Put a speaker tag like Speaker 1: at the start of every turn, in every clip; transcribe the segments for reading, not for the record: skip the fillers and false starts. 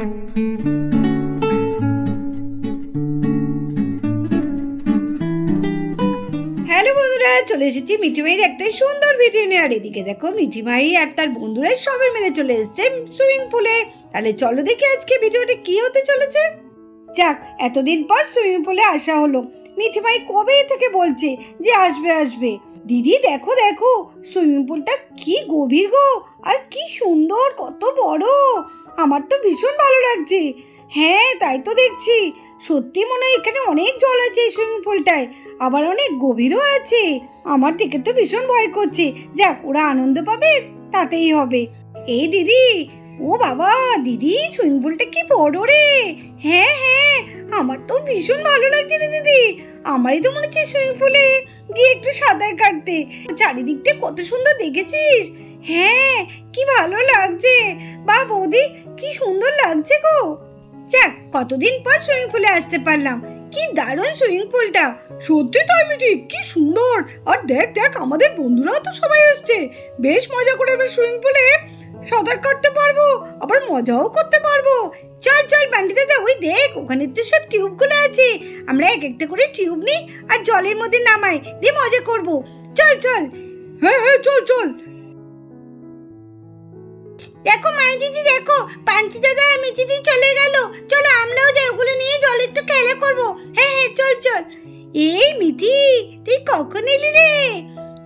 Speaker 1: Hello বন্ধুরা, চলে এসেছি মিঠি মাইয়ের একটা সুন্দর ভিডিও নিয়ে। আর এদিকে দেখো মিঠি মাই আর তার বন্ধুরা সবাই মিলে চলে এসেছে সুইমিং পুলে। তাহলে চলো দেখি আজকে ভিডিওটা কি হতে চলেছে। যাক, এতদিন পর সুইমিং পুলে আসা হলো। মিঠি মাই কবে থেকে বলছে যে আসবে আসবে। দিদি দেখো দেখো সুইমিং পুলটা কি গভীর গো, আর কি সুন্দর, কত বড়। আমার তো ভীষণ ভালো লাগছে। হ্যাঁ তাই তো দেখছি, সত্যি মনে হয় এখানে অনেক জল আছে এই সুইমিং পুলটায়, আবার অনেক গভীরও আছে। আমার দিকে তো ভীষণ ভয় করছে। যাক, ওরা আনন্দ পাবে তাতেই হবে। এই দিদি, ও বাবা দিদি, সুইমিং পুলটা কি বড় রে। হ্যাঁ হ্যাঁ, আমার তো ভীষণ ভালো লাগছে রে দিদি। আমারই তো মনে হচ্ছে সুইমিং পুলে গিয়ে একটু সাঁতার কাটতে। চারিদিকটা কত সুন্দর দেখেছিস? হ্যাঁ, কি ভালো লাগছে। বা বৌদি, কি সুন্দর লাগছে গো। যাক, কতদিন পর সুইমিং পুলে আসতে পারলাম। কি দারুণ সুইমিং পুলটা। সত্যি তাই মিঠি, কি সুন্দর। আর দেখ দেখ, আমাদের বন্ধুরাও তো সবাই আসছে। বেশ মজা করে আমরা সুইমিং পুলে সাঁতার কাটতে পারবো, আবার মজাও করতে পারবো। চল চল বান্টি দাদা, ওই দেখ ওখানে তো সব টিউবগুলো আছে। আমরা এক একটা করে টিউব নিই আর জলের মধ্যে নামাই দিয়ে মজা করবো। চল চল। হ্যাঁ হ্যাঁ, চল চল। দেখো মাই দিদি, দেখো পান্তি দাদা আর মিঠি দিদি চলে গেল। চলো আমরাও যাই, ওগুলো নিয়ে জলে একটু খেলা করবো। হ্যাঁ হ্যাঁ, চল চল। এই মিঠি, তুই কখন এলি রে?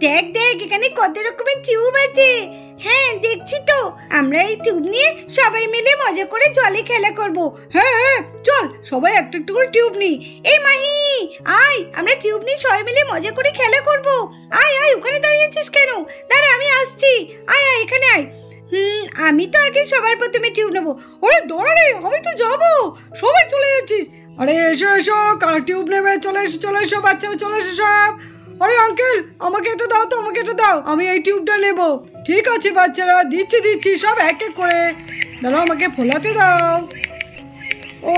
Speaker 1: দেখ দেখ, এখানে কত রকমের টিউব আছে। হ্যাঁ দেখছি তো, আমরা এই টিউব নিয়ে সবাই মিলে মজা করে জলে খেলা করব। হ্যাঁ হ্যাঁ চল, সবাই একটা একটা করে টিউব নিই। এই মাহি, আয় আমরা টিউব নিয়ে সবাই মিলে মজা করে খেলা করব। আয় আয়, ওখানে দাঁড়িয়েছিস কেন? দাঁড়া, আমি আসছি। আয় আয়, এখানে আয়। আমি তো আগে সবার প্রথমে টিউব নেবো। ওরে দাঁড়া রে, আমি তো যাবো। সবাই চলে যাচ্ছিস? আরে এসো এসো, কারা টিউব নেবে? চলে এসো চলে এসো, বাচ্চারা চলে এসো সব। আরে আঙ্কেল, আমাকে এটা দাও তো, আমাকে এটা দাও, আমি এই টিউবটা নেব। ঠিক আছে বাচ্চারা, দিচ্ছি দিচ্ছি, সব এক এক করে। দাঁড়াও, আমাকে ফোলাতে দাও। ও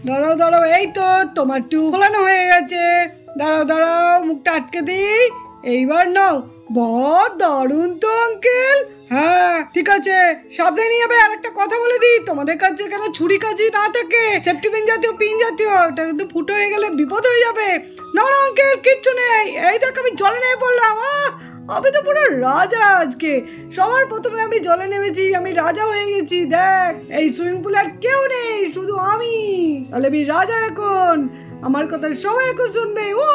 Speaker 1: দাঁড়াও দাঁড়াও, এই তো তোমার টিউব ফোলানো হয়ে গেছে। দাঁড়াও দাঁড়াও, মুখটা আটকে দিই। এইবার নাও। বাহ, দারুণ তো আঙ্কেল। হ্যাঁ ঠিক আছে, সাবধানে যাবে। আর একটা কথা বলে দিই, তোমাদের কাছে কেন ছুরি কাজি না থাকে, সেফটি পিন জাতীয় পিন জাতীয়, এটা কিন্তু ফুটো হয়ে গেলে বিপদ হয়ে যাবে। না না আঙ্কেল, কিচ্ছু নেই। এই দেখ, আমি জলে নেমে পড়লাম। আমি তো পুরো রাজা আজকে। সবার প্রথমে আমি জলে নেমেছি, আমি রাজা হয়ে গেছি। দেখ, এই সুইমিং পুলে আর কেউ নেই, শুধু আমি। তাহলে আমি রাজা এখন। আমার কথা সবাই এখন শুনবে। ও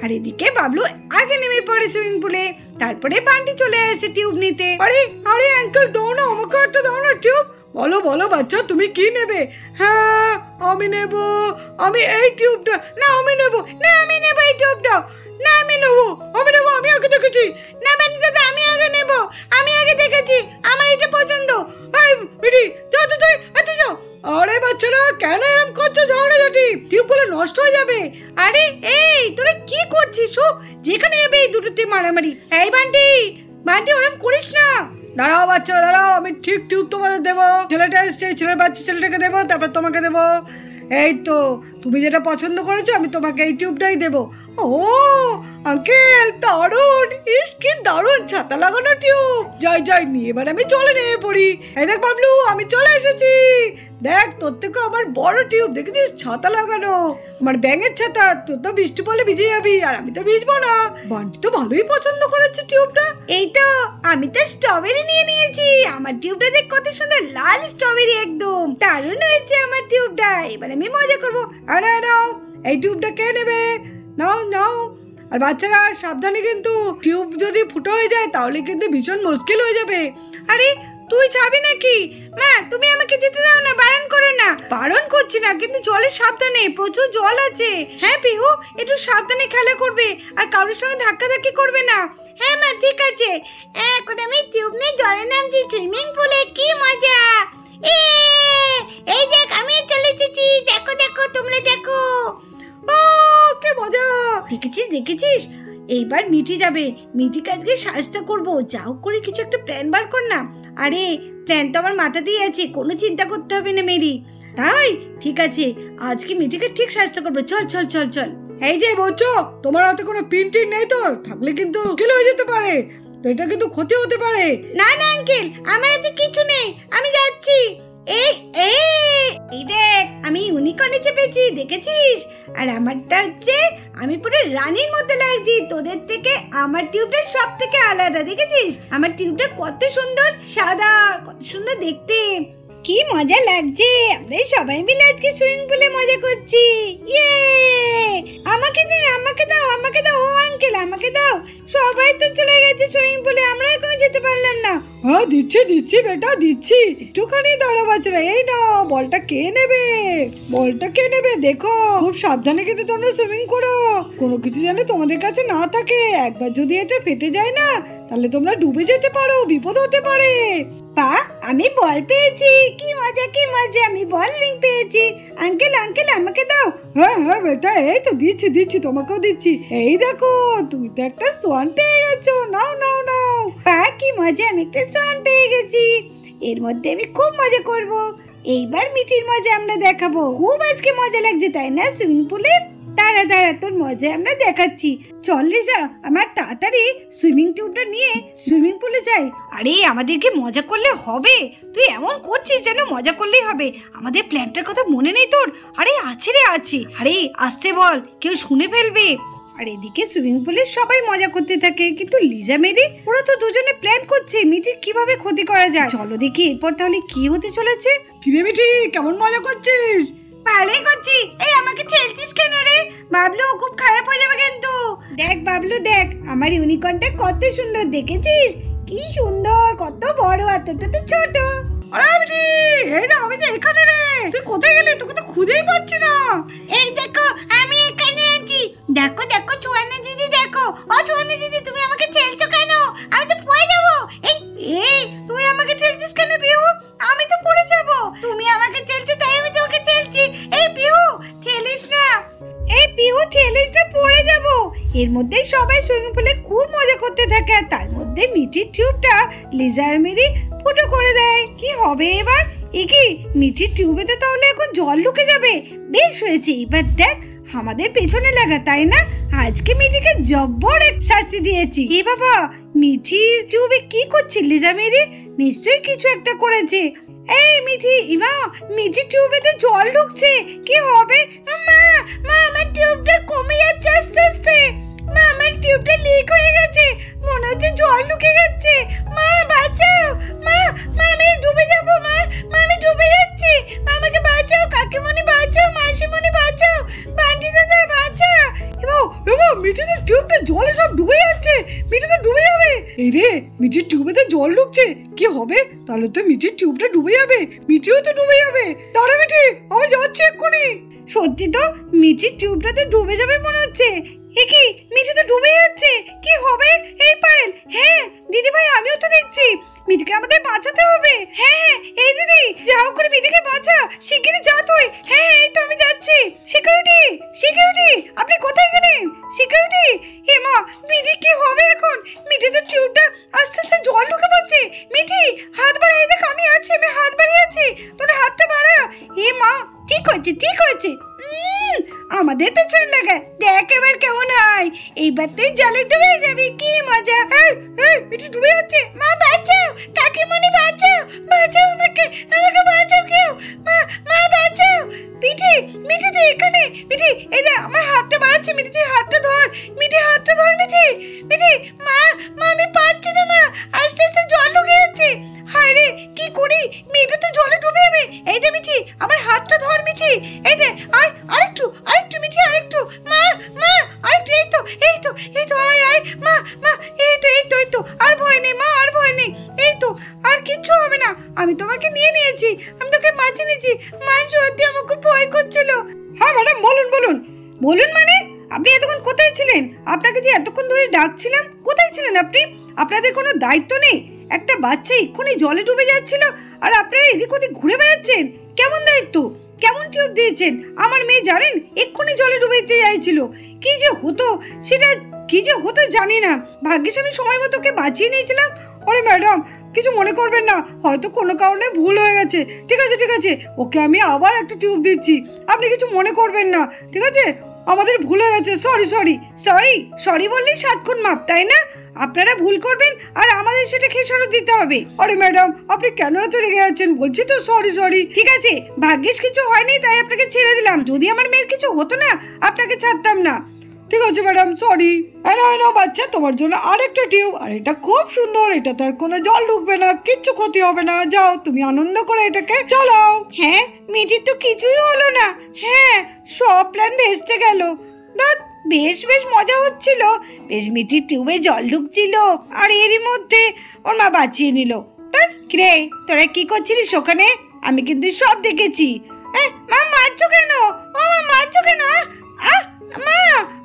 Speaker 1: আর এদিকে বাবলু আগে নেমে পড়ে সুইমিং পুলে, তারপরে বান্টি চলে আসে টিউব নিতে। আরে আরে আঙ্কেল, দাও না আমাকে একটা, দাও না টিউব। বলো বলো বাচ্চা, তুমি কি নেবে? হ্যাঁ আমি নেব, আমি এই টিউবটা। না আমি নেব, না আমি নেব এই টিউবটা। না আমি নেব, আমি নেব, আমি আগে দেখেছি। না বান্টি দাদা, আমি আগে নেব, আমি আগে দেখেছি, আমার এটা পছন্দ। এই বিড়ি, যাও তো তুই, এত যাও। আরে বাচ্চারা, কেন এরকম করছো ঝগড়াঝাটি? টিউবগুলো নষ্ট হয়ে যাবে। আরে এই তোরা কি করছিস? ও যেখানে যাবে এই দুটোতে মারামারি। এই বান্টি বান্টি, ওরম করিস না। দাঁড়াও বাচ্চারা দাঁড়াও, আমি ঠিক টিউব তোমাদের দেবো। ছেলেটা এসছে, ছেলের বাচ্চা ছেলেটাকে দেবো, তারপর তোমাকে দেবো। এই তো তুমি যেটা পছন্দ করেছো, আমি তোমাকে এই টিউবটাই দেবো। ও আঙ্কেল, দারুণ। ইস কি দারুণ ছাতা লাগানো টিউব। যাই যাই, নিয়ে এবার আমি চলে নেমে পড়ি। এই দেখ বাবলু, আমি চলে এসেছি। দেখ, তোর থেকে আমার বড় টিউব, দেখেছিস? ছাতা লাগানো, আমার ব্যাঙের ছাতা। তোর তো বৃষ্টি পড়লে ভিজে যাবি, আর আমি তো ভিজবো না। বান্টি তো ভালোই পছন্দ করেছে টিউবটা। এই তো আমি তো স্ট্রবেরি নিয়ে নিয়েছি। আমার টিউবটা দেখ কত সুন্দর, লাল স্ট্রবেরি, একদম দারুণ হয়েছে আমার টিউবটা। এবার আমি মজা করবো। আরে নাও, এই টিউবটা কে নেবে? নাও নাও। আর বাচ্চারা সাবধানে, কিন্তু টিউব যদি ফুটো হয়ে যায় তাহলে কিন্তু ভীষণ মুশকিল হয়ে যাবে। আরে তুই যাবি নাকি? মা তুমি আমাকে যেতে দাও না, বারণ করো না। বারণ করছি না, কিন্তু জলে সাবধানে, প্রচুর জল আছে। হ্যাঁ পিহু, একটু সাবধানে খেলা করবে, আর কারোর সঙ্গে ধাক্কাধাক্কি করবে না। হ্যাঁ মা, ঠিক আছে। এখন আমি টিউব নিয়ে জলে নামছি সুইমিং পুলে। কি মজা! এই দেখ, আমি চলে এসেছি। দেখো দেখো, তোমরা দেখো। ও কি মজা! দেখেছিস দেখেছিস? এইবার মিটি যাবে। মিটিকে আজকে সাহায্য করবো। যাও করে কিছু একটা প্ল্যান বার কর না। আরে প্ল্যান তো আমার মাথাতেই আছে, কোনো চিন্তা করতে হবে না মেরি। তাই ঠিক আছে, আজকে মিটিকে ঠিক সাহায্য করবো। চল চল চল চল। এই যে বলছো, তোমার হাতে কোনো পিন টিন নেই তো? থাকলে কিন্তু মুশকিল হয়ে যেতে পারে, তো এটা কিন্তু ক্ষতি হতে পারে। না না আঙ্কেল, আমার হাতে কিছু নেই, আমি যাচ্ছি। করছি। এই এই দেখ আমি ইউনিকর্নে চেপেছি, দেখেছিস? আর আমারটা হচ্ছে আমি পুরো রানীর মতো লাগছি, তোদের থেকে আমার টিউবটা সব থেকে আলাদা, দেখেছিস? আমার টিউবটা কত সুন্দর সাদা, কত সুন্দর দেখতে। কি মজা লাগছে, আমরা সবাই মিলে আজকে সুইমিং পুলে মজা করছি। ইয়ে, আমাকে দিন, আমাকে দাও, আমাকে দাও, ও আঙ্কেল আমাকে দাও। সবাই তো চলে গেছে সুইমিং পুলে, আমরা এখনো যেতে পারলাম না। হ্যাঁ দিচ্ছি দিচ্ছি বেটা দিচ্ছি, একটুখানি দাঁড়া বাচ্চারা। এই না, বলটা কে নেবে? বলটা কে নেবে দেখো, খুব সাবধানে কিন্তু তোমরা সুইমিং করো, কোনো কিছু যেন তোমাদের কাছে না থাকে। একবার যদি এটা ফেটে যায় না, তাহলে তোমরা ডুবে যেতে পারো, বিপদ হতে পারে। পা, আমি বল পেয়েছি, কি মজা কি মজা, আমি বল রিং পেয়েছি। আঙ্কেল আঙ্কেল আমাকে দাও। হ্যাঁ হ্যাঁ বেটা, এই তো দিচ্ছি দিচ্ছি, তোমাকেও দিচ্ছি। এই দেখো, তুমি তো একটা সোয়ান পেয়ে গেছো, নাও নাও নাও। পা, কি মজা, আমি একটা সোয়ান পেয়ে গেছি। এর মধ্যে আমি খুব মজা করব। এইবার মিঠির মজা আমরা দেখাবো। খুব আজকে মজা লাগছে তাই না সুইমিং পুলে? দাঁড়া দাঁড়া, তোর মজা আমরা দেখাচ্ছি। চল লিজা, আমার তাড়াতাড়ি সুইমিং টিউবটা নিয়ে সুইমিং পুলে যাই। আরে আমাদেরকে মজা করলে হবে? তুই এমন করছিস যেন মজা করলেই হবে। আমাদের প্ল্যানটার কথা মনে নেই তোর? আরে আছে রে আছে। আরে আসতে বল, কেউ শুনে ফেলবে। আর এদিকে সুইমিং পুলে সবাই মজা করতে থাকে, কিন্তু লিজা মেরি ওরা তো দুজনে প্ল্যান করছে মিঠির কিভাবে ক্ষতি করা যায়। চলো দেখি এরপর তাহলে কি হতে চলেছে। কিরে মিঠি, কেমন মজা করছিস? ভালোই করছি। এই আমাকে ঠেলছিস কেন রে? বাবলু খুব খারাপ হয়ে যাবে কিন্তু। দেখ বাবলু দেখ, আমার ইউনিকর্নটা কত সুন্দর, দেখেছিস? কি সুন্দর, কত বড়, এতটা তো ছোট। আরে মিঠি, এই না আমি তো এখানে রে। তুই কোথায় গেলি? তোকে তো খুঁজেই পাচ্ছি না। এই দেখো আমি এখানে আছি। দেখো দেখো চুয়ান্না দিদি, দেখো। ও চুয়ান্না দিদি, তুমি আমাকে ঠেলছো কেন? আমি তো পড়ে যাবো। এই এই তুই আমাকে ঠেলছিস কেন পিহু? আমি তো পড়ে যাবো। তুমি আমাকে ঠেলছো তাই আমি তোমাকে ঠেলছি। এই পিহু ঠেলিস না, এই পিহু ঠেলিস না, পড়ে যাবো। এর মধ্যেই সবাই সুইমিং পুলে খুব মজা করতে থাকে, আর তার মধ্যে মিঠির টিউবটা লিজার মেরি ফুটো করে দেয়। কি হবে এবার? কি মিঠির টিউবে তো তাহলে এখন জল ঢুকে যাবে। বেশ হয়েছে, এবার দেখ আমাদের পেছনে লাগা, তাই না? আজকে মিঠিকে জব্বর এক শাস্তি দিয়েছি। এ বাবা, মিঠির টিউবে কি করছিস লিজা মেরি? নিশ্চয়ই কিছু একটা করেছে। এই মিঠি, ইমা মিঠির টিউবে তো জল ঢুকছে, কি হবে? মা মা, আমার টিউবটা কমে যাচ্ছে আস্তে আস্তে। মা, আমার টিউবটা লিক হয়ে গেছে, মনে হচ্ছে জল ঢুকে যাচ্ছে। মা বাঁচাও, মা মা আমি ডুবে যাবো। মা মা আমি ডুবে যাচ্ছি, মা আমাকে বাঁচাও। কাকিমণি বাঁচাও, মাসিমণি বাঁচাও, বান্টি দাদা বাঁচা। এবার মিঠিদের টিউবটা জলে সব ডুবে যাচ্ছে, মিঠি তো ডুবে যাবে। এই রে, মিঠির টিউবে তো জল ঢুকছে, কি হবে? তাহলে তো মিঠির টিউবটা ডুবে যাবে, মিঠিও তো ডুবে যাবে। দাঁড়া মিঠি, আমি যাচ্ছি এক্ষুনি। সত্যি তো মিঠির টিউবটাতে ডুবে যাবে মনে হচ্ছে। কি মিঠি তো ডুবে যাচ্ছে, কি হবে? এই পায়েল, হ্যাঁ দিদি ভাই আমিও তো দেখছি। মিঠিকে আমাদের বাঁচাতে হবে। হ্যাঁ হ্যাঁ, এই দিদি যাও করে মিঠিকে বাঁচা, শিগগিরই যা তুই। হ্যাঁ এই তো আমি যাচ্ছি। সিকিউরিটি সিকিউরিটি, আপনি কোথায় গেলেন? সিকিউরিটি, হে মা মিঠি কি হবে এখন? মিঠি তো টিউবটা আস্তে আস্তে জল ঢুকে পড়ছে। মিঠি হাত বাড়াই, দেখ আমি আছি, আমি হাত বাড়িয়ে আছি, তোর হাতটা বাড়া। হে মা, ঠিক হয়েছে ঠিক হয়েছে। আমাদের পেছনে লাগা, দেখ এবার কেমন হয়। এইবারতেই জলে ডুবে যাবি, কি মজা। মিঠি ডুবে যাচ্ছে, মা বাঁচাও, কাকিমণি বাঁচাও, বাঁচাও আমাকে, আমাকে বাঁচাও কেউ, মা মা বাঁচাও। মিঠি মিঠি তুই এখানে? মিঠি এই যে আমার হাতটা বাড়াচ্ছে, মিঠি তুই হাতটা ধর, মিঠি হাতটা ধর। মিঠি মিঠি, মা মা আমি পারছি না, মা আস্তে আস্তে জল ঢুকে যাচ্ছে। হায় রে কি করি, মিঠি তো জলে ডুবে যাবে। এই যে মিঠি আমার হাতটা ধর। মিঠি এই যে আরেকটু আরেকটু, মিঠি আরেকটু, মা মা আরেকটু, এই তো এই তো এই তো, আয় আয় মা মা, এই তো এই তো এই তো, আর ভয় নেই মা, আর ভয় নেই, এই তো আর কিচ্ছু হবে না। আমি তোমাকে নিয়ে নিয়েছি, আমি তোকে বাঁচিয়ে নিয়েছি। মা সত্যি আমার খুব ভয় করছিল। হ্যাঁ ম্যাডাম বলুন বলুন। বলুন মানে? আপনি এতক্ষণ কোথায় ছিলেন? আপনাকে যে এতক্ষণ ধরে ডাকছিলাম, কোথায় ছিলেন আপনি? আপনাদের কোনো দায়িত্ব নেই? একটা বাচ্চা এক্ষুনি জলে ডুবে যাচ্ছিল আর আপনারা এদিক ওদিক ঘুরে বেড়াচ্ছেন। কেমন দায়িত্ব, কেমন টিউব দিয়েছেন? আমার মেয়ে জানেন এক্ষুনি জলে ডুবে যেতে চাইছিল, কি যে হতো সেটা, কি যে হতো জানি না। ভাগ্যিস আমি সময় মতো ওকে বাঁচিয়ে নিয়েছিলাম। আরে ম্যাডাম কিছু মনে করবেন না, হয়তো কোনো কারণে ভুল হয়ে গেছে। ঠিক আছে ঠিক আছে, ওকে আমি আবার একটা টিউব দিচ্ছি, আপনি কিছু মনে করবেন না, ঠিক আছে? আমাদের ভুল হয়ে গেছে, সরি সরি সরি। সরি বললেই 7 খুন মাপ, তাই না? আপনারা ভুল করবেন আর আমাদের সেটা খেসারত দিতে হবে। আরে ম্যাডাম আপনি কেন এত রেগে যাচ্ছেন? বলছি তো সরি সরি। ঠিক আছে, ভাগ্যিস কিছু হয়নি তাই আপনাকে ছেড়ে দিলাম, যদি আমার মেয়ের কিছু হতো না আপনাকে ছাড়তাম না। ঠিক আছে ম্যাডাম, সরি। না বাচ্চা, তোমার জন্য আরেকটা টিউব, আর এটা খুব সুন্দর, এটা তার কোনো জল ঢুকবে না, কিচ্ছু ক্ষতি হবে না। যাও তুমি আনন্দ করে এটাকে চালাও। হ্যাঁ, মেয়েটির তো কিছুই হলো না। হ্যাঁ, সব প্ল্যান ভেস্তে গেল। বেশ বেশ মজা হচ্ছিল, বেশ মিঠির টিউবে জল ঢুকছিল, আর এরই মধ্যে ওর মা বাঁচিয়ে নিল। কিরে তোরা কি করছিলিস ওখানে? আমি কিন্তু সব দেখেছি। মা মারছো কেন? ও মা মারছো কেন? মা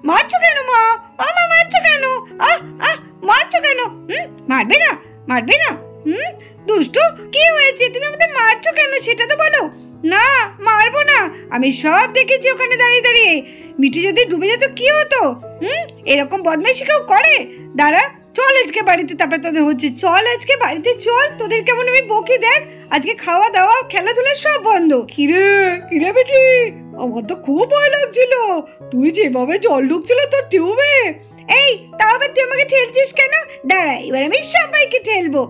Speaker 1: মারছো কেন? মা মা মারছো কেন? মারছো কেন? মারবে না, মারবে না? দুষ্টু, কি হয়েছে? তুমি আমাদের মারছো কেন সেটা তো বলো। না মারবো না, আমি সব দেখেছি ওখানে দাঁড়িয়ে দাঁড়িয়ে। মিঠি যদি ডুবে যেত কি হতো? এরকম বদমাইশি কেউ করে? দাঁড়া, চল আজকে বাড়িতে, তারপর তোদের হচ্ছে। চল আজকে বাড়িতে চল, তোদের কেমন আমি বকি দেখ। আজকে খাওয়া দাওয়া খেলাধুলা সব বন্ধ। কিরে কিরে বেটি, আমার তো খুব ভয় লাগছিল, তুই যেভাবে জল ঢুকছিল তোর টিউবে। এই তাও আবার তুই আমাকে ঠেলছিস কেন? দাঁড়া, এবার আমি সবাইকে ঠেলবো।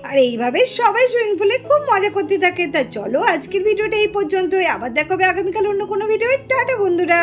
Speaker 1: আর এইভাবে সবাই সুইমিং পুলে খুব মজা করতে থাকে। তা চলো আজকের ভিডিওটা এই পর্যন্তই, আবার দেখা হবে আগামীকাল অন্য কোনো ভিডিও। টাটা বন্ধুরা।